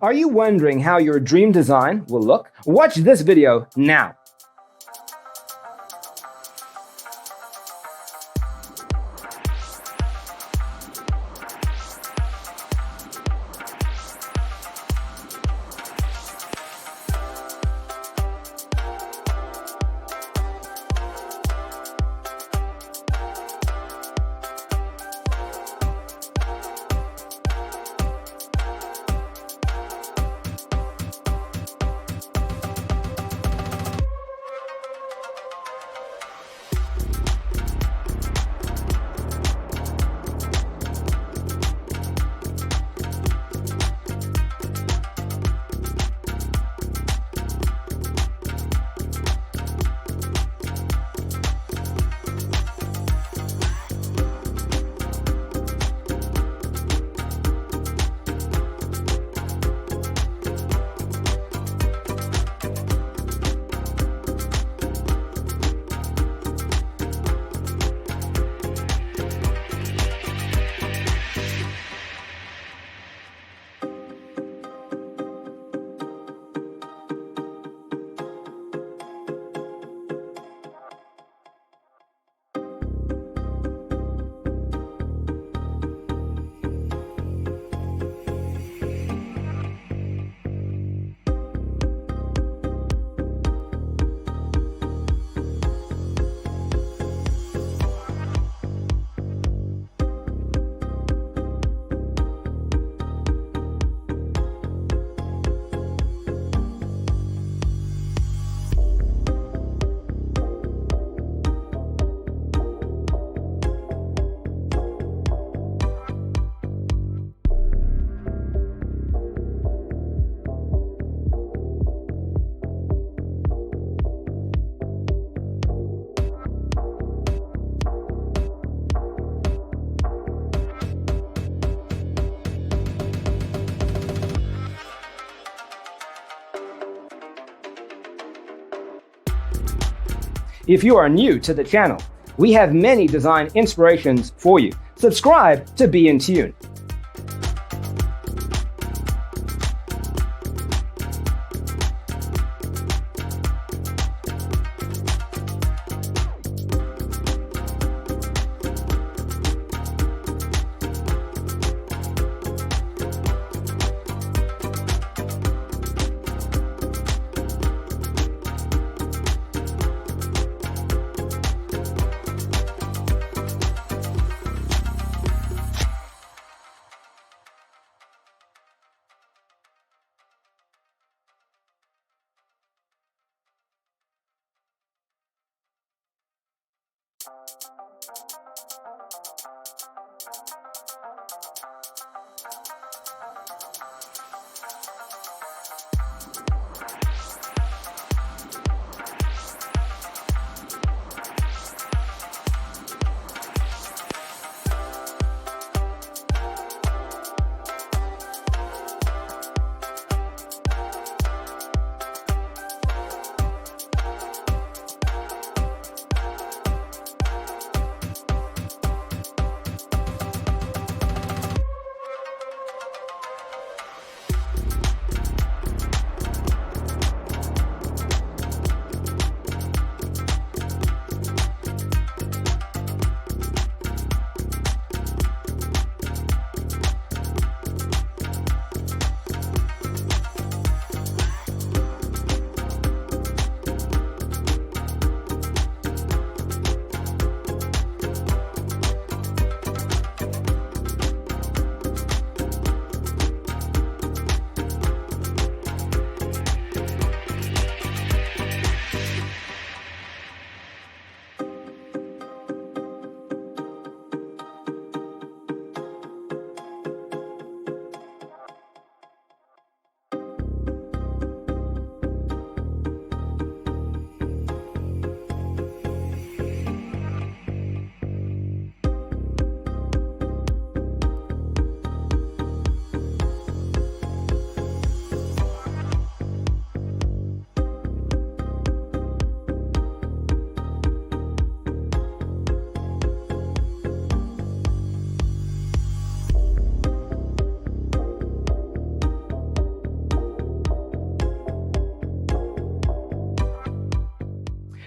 Are you wondering how your dream design will look? Watch this video now. If you are new to the channel, we have many design inspirations for you. Subscribe to be in tune.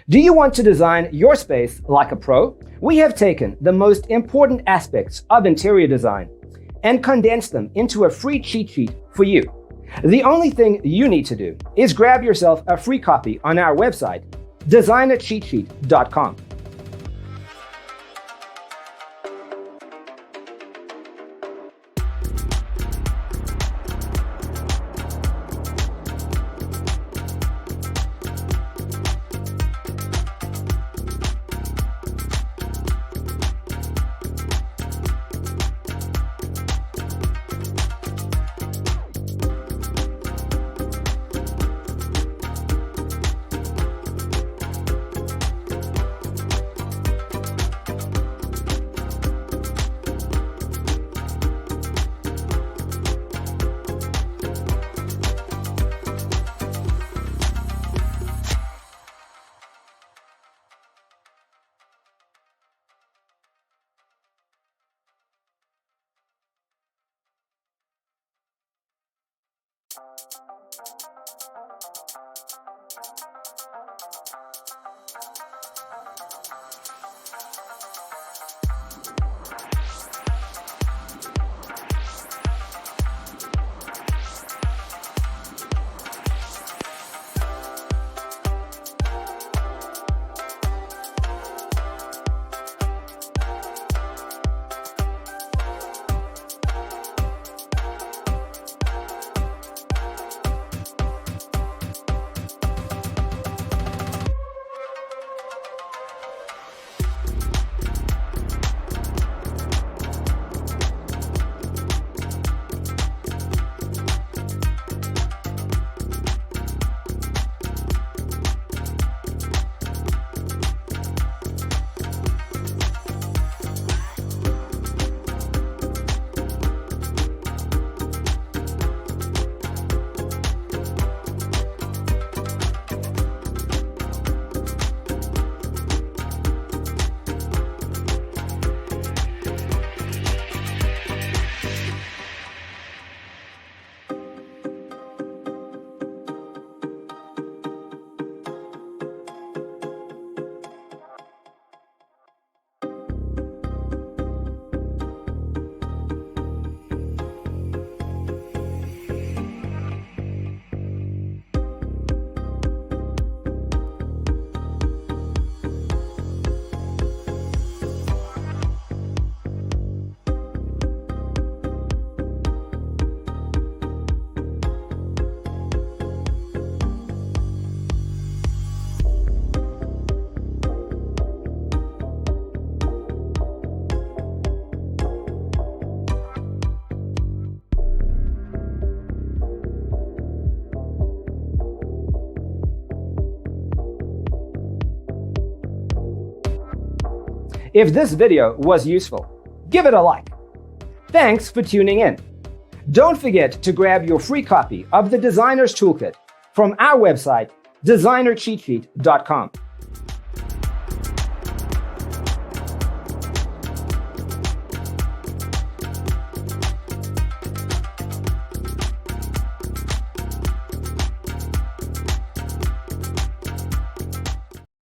Do you want to design your space like a pro? We have taken the most important aspects of interior design and condensed them into a free cheat sheet for you. The only thing you need to do is grab yourself a free copy on our website, designercheatsheet.com. If this video was useful, give it a like. Thanks for tuning in. Don't forget to grab your free copy of the Designer's Toolkit from our website, designercheatsheet.com.